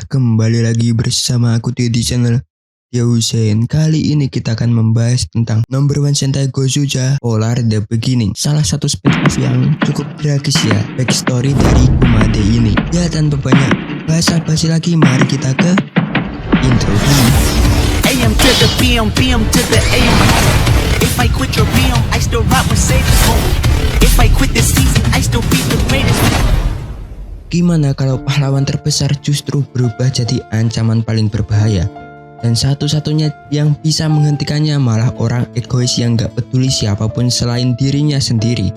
Kembali lagi bersama aku di channel Hussein. Kali ini kita akan membahas tentang number one Sentai Gozuja Polar The Beginning, salah satu spin-off yang cukup tragis ya, backstory dari Kumade ini. Ya, tanpa banyak basa-basi lagi, mari kita ke intro dulu. AM to the PM, PM to the AM. If I quit your PM, I still rock Mercedes. If I quit this season, I still be the greatest. Gimana kalau pahlawan terbesar justru berubah jadi ancaman paling berbahaya? Dan satu-satunya yang bisa menghentikannya malah orang egois yang gak peduli siapapun selain dirinya sendiri.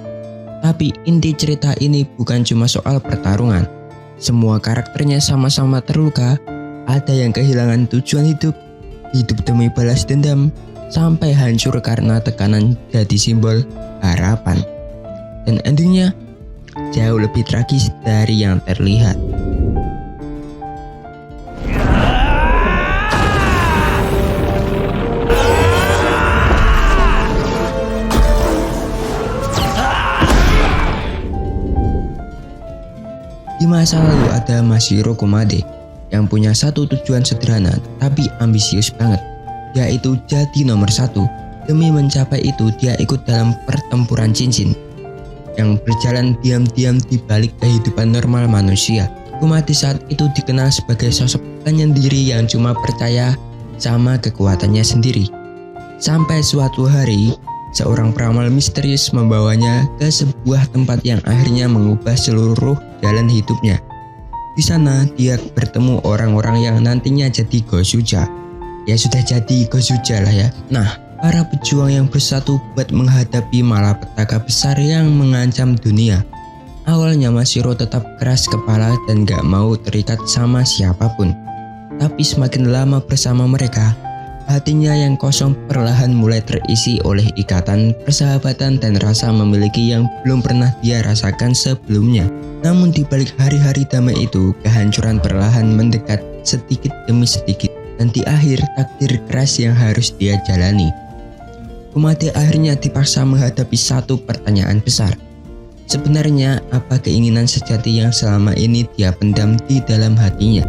Tapi inti cerita ini bukan cuma soal pertarungan. Semua karakternya sama-sama terluka. Ada yang kehilangan tujuan hidup demi balas dendam, sampai hancur karena tekanan jadi simbol harapan. Dan endingnya jauh lebih tragis dari yang terlihat. Di masa lalu ada Mashiro Kumade yang punya satu tujuan sederhana tapi ambisius banget, yaitu jadi nomor satu. Demi mencapai itu dia ikut dalam pertempuran cincin yang berjalan diam-diam di balik kehidupan normal manusia. Kumade saat itu dikenal sebagai sosok penyendiri yang cuma percaya sama kekuatannya sendiri. Sampai suatu hari, seorang peramal misterius membawanya ke sebuah tempat yang akhirnya mengubah seluruh jalan hidupnya. Di sana dia bertemu orang-orang yang nantinya jadi Gozuja. Ya sudah jadi Gozuja lah ya. Nah, para pejuang yang bersatu buat menghadapi malapetaka besar yang mengancam dunia. Awalnya Mashiro tetap keras kepala dan gak mau terikat sama siapapun. Tapi semakin lama bersama mereka, hatinya yang kosong perlahan mulai terisi oleh ikatan persahabatan dan rasa memiliki yang belum pernah dia rasakan sebelumnya. Namun di balik hari-hari damai itu, kehancuran perlahan mendekat sedikit demi sedikit. Dan di akhir, takdir keras yang harus dia jalani. Kumade akhirnya dipaksa menghadapi satu pertanyaan besar. Sebenarnya apa keinginan sejati yang selama ini dia pendam di dalam hatinya?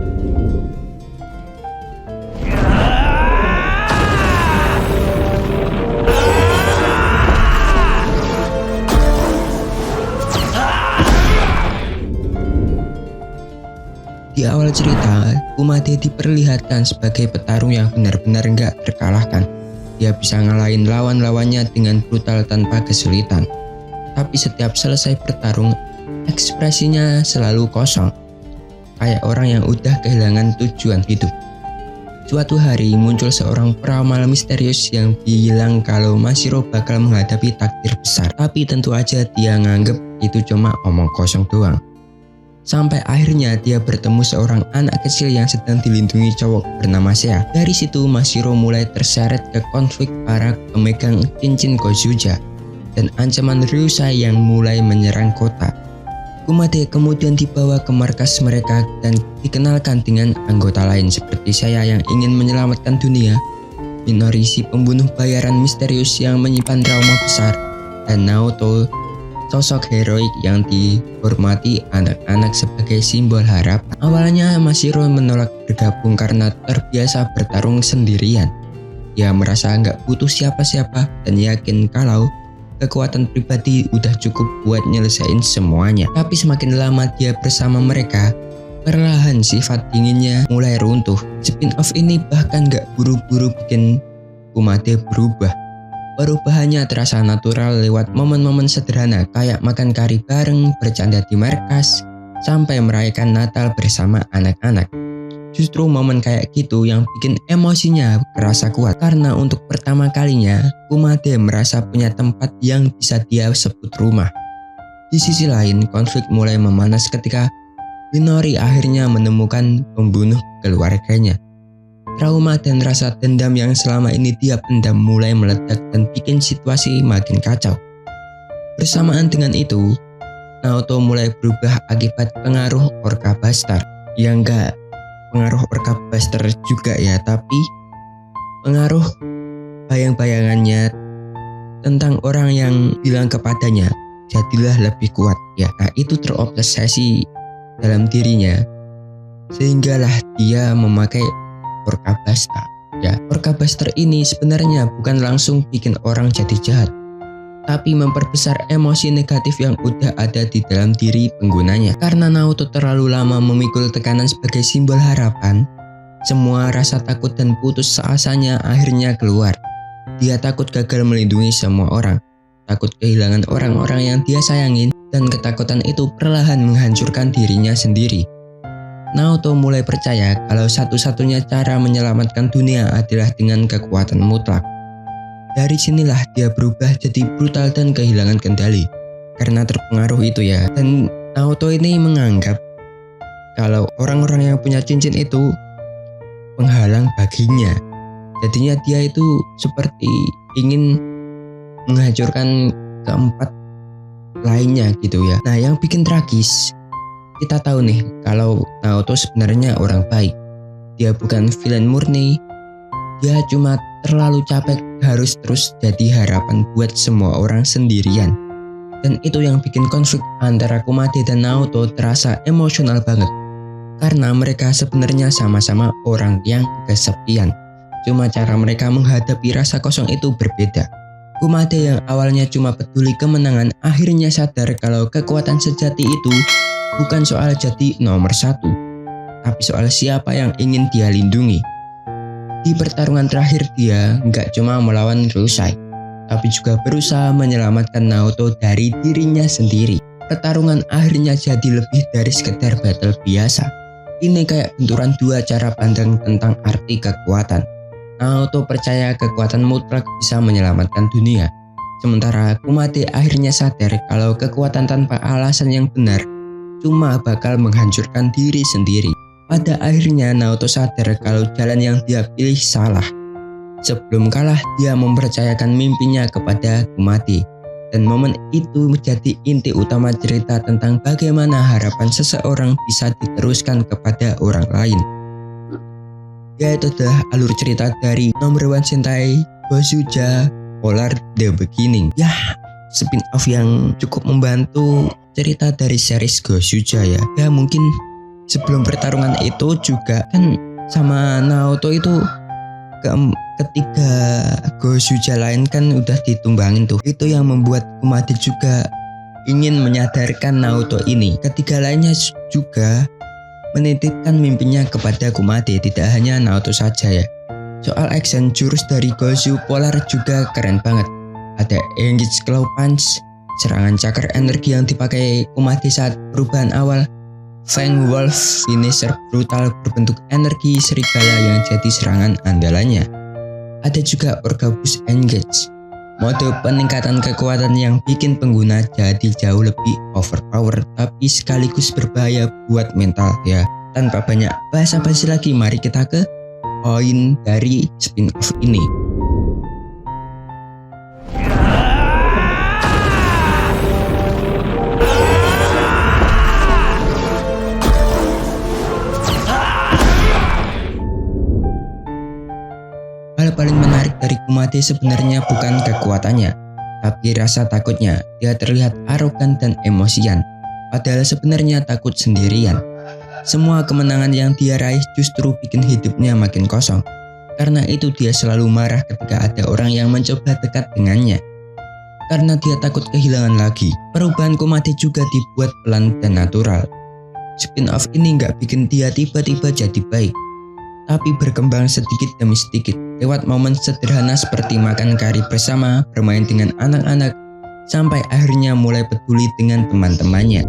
Di awal cerita, Kumade diperlihatkan sebagai petarung yang benar-benar gak terkalahkan. Dia bisa ngalahin lawan-lawannya dengan brutal tanpa kesulitan. Tapi setiap selesai bertarung, ekspresinya selalu kosong, kayak orang yang udah kehilangan tujuan hidup. Suatu hari muncul seorang peramal misterius yang bilang kalau Mashiro bakal menghadapi takdir besar. Tapi tentu aja dia nganggep itu cuma omong kosong doang. Sampai akhirnya dia bertemu seorang anak kecil yang sedang dilindungi cowok bernama Sea. Dari situ Mashiro mulai terseret ke konflik para pemegang cincin Gozuja dan ancaman Ryusai yang mulai menyerang kota. Kumade kemudian dibawa ke markas mereka dan dikenalkan dengan anggota lain seperti Saya yang ingin menyelamatkan dunia, Minori si pembunuh bayaran misterius yang menyimpan trauma besar, dan Naoto, sosok heroik yang dihormati anak-anak sebagai simbol harapan. Awalnya Mashiro menolak bergabung karena terbiasa bertarung sendirian. Dia merasa nggak butuh siapa-siapa dan yakin kalau kekuatan pribadi udah cukup buat nyelesain semuanya. Tapi semakin lama dia bersama mereka, perlahan sifat dinginnya mulai runtuh. Spin-off ini bahkan nggak buru-buru bikin Kumade berubah. Perubahannya terasa natural lewat momen-momen sederhana kayak makan kari bareng, bercanda di markas, sampai merayakan Natal bersama anak-anak. Justru momen kayak gitu yang bikin emosinya kerasa kuat, karena untuk pertama kalinya Kumade merasa punya tempat yang bisa dia sebut rumah. Di sisi lain, konflik mulai memanas ketika Minori akhirnya menemukan pembunuh keluarganya. Trauma dan rasa dendam yang selama ini dia pendam mulai meledak dan bikin situasi makin kacau. Bersamaan dengan itu, Naoto mulai berubah akibat pengaruh Orca Bastard yang gak pengaruh Orca Buster juga ya, tapi pengaruh bayang-bayangannya tentang orang yang bilang kepadanya jadilah lebih kuat ya. Nah, itu terobsesi dalam dirinya sehinggalah dia memakai Orca Buster ya. Orca Buster ini sebenarnya bukan langsung bikin orang jadi jahat, tapi memperbesar emosi negatif yang udah ada di dalam diri penggunanya. Karena Naoto terlalu lama memikul tekanan sebagai simbol harapan, semua rasa takut dan putus asanya akhirnya keluar. Dia takut gagal melindungi semua orang, takut kehilangan orang-orang yang dia sayangin, dan ketakutan itu perlahan menghancurkan dirinya sendiri. Naoto mulai percaya kalau satu-satunya cara menyelamatkan dunia adalah dengan kekuatan mutlak. Dari sinilah dia berubah jadi brutal dan kehilangan kendali karena terpengaruh itu ya. Dan Naoto ini menganggap kalau orang-orang yang punya cincin itu penghalang baginya. Jadinya dia itu seperti ingin menghancurkan keempat lainnya gitu ya. Nah, yang bikin tragis, kita tahu nih kalau Naoto sebenarnya orang baik. Dia bukan villain murni. Dia cuma terlalu capek harus terus jadi harapan buat semua orang sendirian. Dan itu yang bikin konflik antara Kumade dan Naoto terasa emosional banget. Karena mereka sebenarnya sama-sama orang yang kesepian. Cuma cara mereka menghadapi rasa kosong itu berbeda. Kumade yang awalnya cuma peduli kemenangan akhirnya sadar kalau kekuatan sejati itu bukan soal jadi nomor satu, tapi soal siapa yang ingin dia lindungi. Di pertarungan terakhir dia nggak cuma melawan Ryusai, tapi juga berusaha menyelamatkan Naoto dari dirinya sendiri. Pertarungan akhirnya jadi lebih dari sekedar battle biasa. Ini kayak benturan dua cara pandang tentang arti kekuatan. Naoto percaya kekuatan mutlak bisa menyelamatkan dunia, sementara Kumade akhirnya sadar kalau kekuatan tanpa alasan yang benar cuma bakal menghancurkan diri sendiri. Pada akhirnya Naoto sadar kalau jalan yang dia pilih salah. Sebelum kalah dia mempercayakan mimpinya kepada Kumade, dan momen itu menjadi inti utama cerita tentang bagaimana harapan seseorang bisa diteruskan kepada orang lain. Yaitu adalah alur cerita dari Number One Sentai Gosuja Polar The Beginning. Ya, spin-off yang cukup membantu cerita dari series Gosuja ya. Ya mungkin sebelum pertarungan itu juga kan sama Naoto itu ketiga Gosuja lain kan udah ditumbangin tuh. Itu yang membuat Kumade juga ingin menyadarkan Naoto ini. Ketiga lainnya juga menitipkan mimpinya kepada Kumade, tidak hanya Naoto saja ya. Soal action jurus dari Gosu Polar juga keren banget. Ada Engage Claw Punch, serangan cakar energi yang dipakai Kumade saat perubahan awal, Fang Wolf finisher brutal berbentuk energi serigala yang jadi serangan andalannya. Ada juga Orca Boost Engage, mode peningkatan kekuatan yang bikin pengguna jadi jauh lebih overpower tapi sekaligus berbahaya buat mental ya. Tanpa banyak basa-basi lagi, mari kita ke poin dari spin-off ini. Hal paling menarik dari Kumade sebenarnya bukan kekuatannya, tapi rasa takutnya. Dia terlihat arogan dan emosian, padahal sebenarnya takut sendirian. Semua kemenangan yang dia raih justru bikin hidupnya makin kosong. Karena itu dia selalu marah ketika ada orang yang mencoba dekat dengannya. Karena dia takut kehilangan lagi. Perubahan Kumade juga dibuat pelan dan natural. Spin-off ini nggak bikin dia tiba-tiba jadi baik, tapi berkembang sedikit demi sedikit lewat momen sederhana seperti makan kari bersama, bermain dengan anak-anak, sampai akhirnya mulai peduli dengan teman-temannya.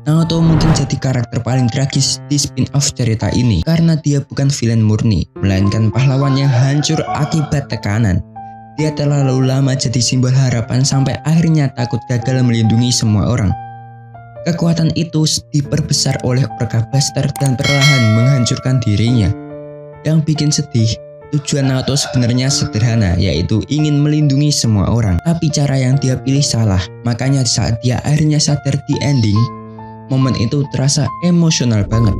Naoto mungkin jadi karakter paling tragis di spin-off cerita ini karena dia bukan villain murni, melainkan pahlawan yang hancur akibat tekanan. Dia terlalu lama jadi simbol harapan sampai akhirnya takut gagal melindungi semua orang. Kekuatan itu diperbesar oleh Orca Buster dan perlahan menghancurkan dirinya. Yang bikin sedih, tujuan Naoto sebenarnya sederhana, yaitu ingin melindungi semua orang. Tapi cara yang dia pilih salah. Makanya saat dia akhirnya sadar di ending, momen itu terasa emosional banget.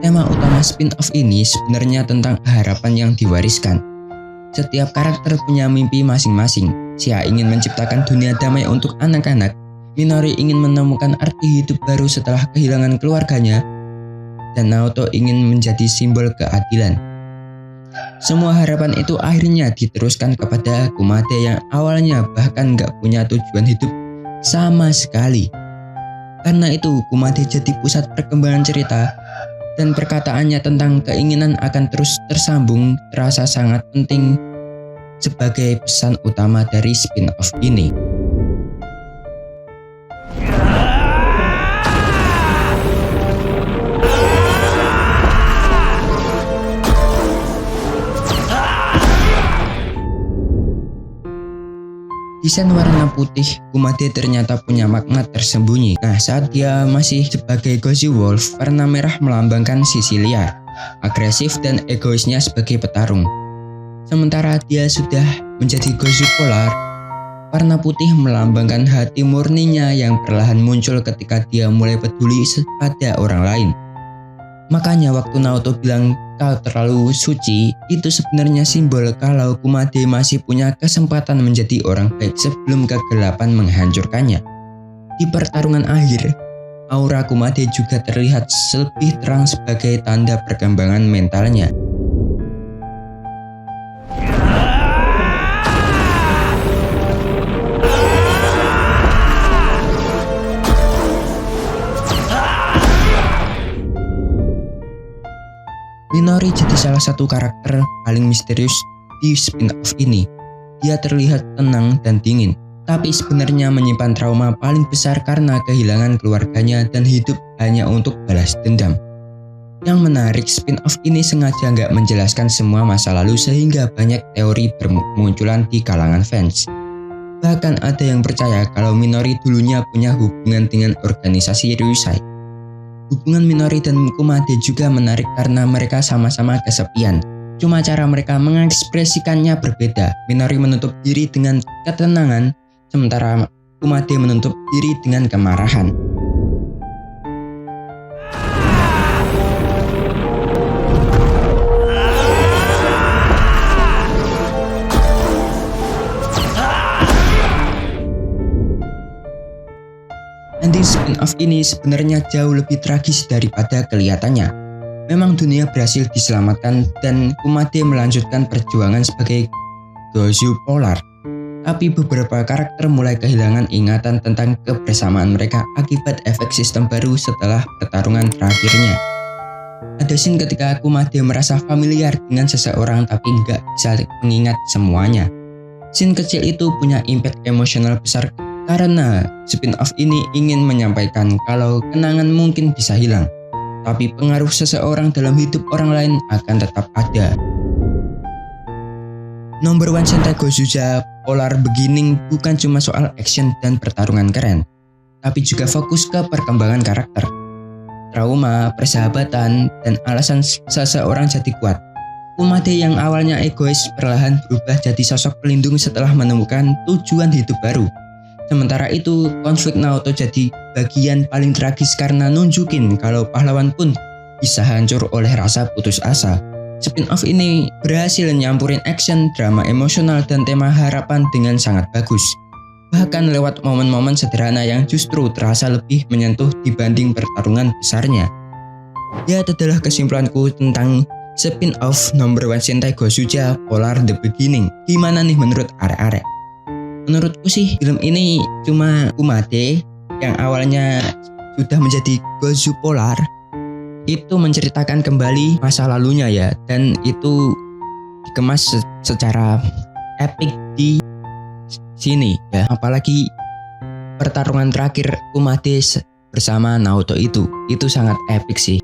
Tema utama spin-off ini sebenarnya tentang harapan yang diwariskan. Setiap karakter punya mimpi masing-masing. Sia ingin menciptakan dunia damai untuk anak-anak. Minori ingin menemukan arti hidup baru setelah kehilangan keluarganya. Dan Naoto ingin menjadi simbol keadilan. Semua harapan itu akhirnya diteruskan kepada Kumade yang awalnya bahkan gak punya tujuan hidup sama sekali. Karena itu Kumade jadi pusat perkembangan cerita. Dan perkataannya tentang keinginan akan terus tersambung terasa sangat penting sebagai pesan utama dari spin-off ini. Desain warna putih Kumade ternyata punya makna tersembunyi. Nah, saat dia masih sebagai Gozu Wolf, warna merah melambangkan sisi liar, agresif dan egoisnya sebagai petarung. Sementara dia sudah menjadi Gozu Polar, warna putih melambangkan hati murninya yang perlahan muncul ketika dia mulai peduli pada orang lain. Makanya waktu Naoto bilang kau terlalu suci, itu sebenarnya simbol kalau Kumade masih punya kesempatan menjadi orang baik sebelum kegelapan menghancurkannya. Di pertarungan akhir, aura Kumade juga terlihat lebih terang sebagai tanda perkembangan mentalnya. Minori jadi salah satu karakter paling misterius di spin-off ini. Dia terlihat tenang dan dingin, tapi sebenarnya menyimpan trauma paling besar karena kehilangan keluarganya dan hidup hanya untuk balas dendam. Yang menarik, spin-off ini sengaja nggak menjelaskan semua masa lalu sehingga banyak teori bermunculan di kalangan fans. Bahkan ada yang percaya kalau Minori dulunya punya hubungan dengan organisasi Ryusai. Hubungan Minori dan Kumade juga menarik karena mereka sama-sama kesepian. Cuma cara mereka mengekspresikannya berbeda. Minori menutup diri dengan ketenangan, sementara Kumade menutup diri dengan kemarahan. Ending spin-off ini sebenarnya jauh lebih tragis daripada kelihatannya. Memang dunia berhasil diselamatkan dan Kumade melanjutkan perjuangan sebagai Gozu Polar. Tapi beberapa karakter mulai kehilangan ingatan tentang kebersamaan mereka akibat efek sistem baru setelah pertarungan terakhirnya. Ada scene ketika Kumade merasa familiar dengan seseorang tapi nggak bisa mengingat semuanya. Scene kecil itu punya impact emosional besar karena spin-off ini ingin menyampaikan kalau kenangan mungkin bisa hilang, tapi pengaruh seseorang dalam hidup orang lain akan tetap ada. Number One Sentai Gozuja Polar Beginning bukan cuma soal action dan pertarungan keren, tapi juga fokus ke perkembangan karakter, trauma, persahabatan, dan alasan seseorang jadi kuat. Kumade yang awalnya egois perlahan berubah jadi sosok pelindung setelah menemukan tujuan hidup baru. Sementara itu, konflik Naoto jadi bagian paling tragis karena nunjukin kalau pahlawan pun bisa hancur oleh rasa putus asa. Spin-off ini berhasil nyampurin action, drama emosional, dan tema harapan dengan sangat bagus. Bahkan lewat momen-momen sederhana yang justru terasa lebih menyentuh dibanding pertarungan besarnya. Ya, itu adalah kesimpulanku tentang spin-off Number One Sentai Gozuja Polar The Beginning. Gimana nih menurut arek-arek? Menurutku sih film ini cuma Kumade yang awalnya sudah menjadi Gozu Polar itu menceritakan kembali masa lalunya ya, dan itu dikemas secara epic di sini ya. Apalagi pertarungan terakhir Kumade bersama Naoto itu sangat epic sih.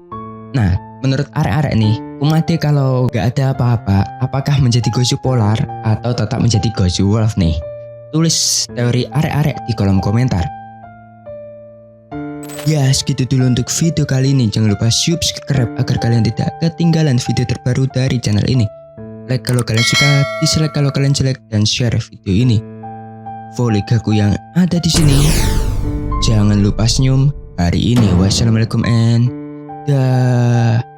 Nah, menurut arek-arek nih, Umade kalau gak ada apa-apa, apakah menjadi Gozu Polar atau tetap menjadi Gozu Wolf nih? Tulis teori arek-arek di kolom komentar. Ya, segitu dulu untuk video kali ini. Jangan lupa subscribe agar kalian tidak ketinggalan video terbaru dari channel ini. Like kalau kalian suka, dislike kalau kalian jelek, dan share video ini. Follow Gaku yang ada di sini. Jangan lupa senyum hari ini. Wassalamualaikum and dah.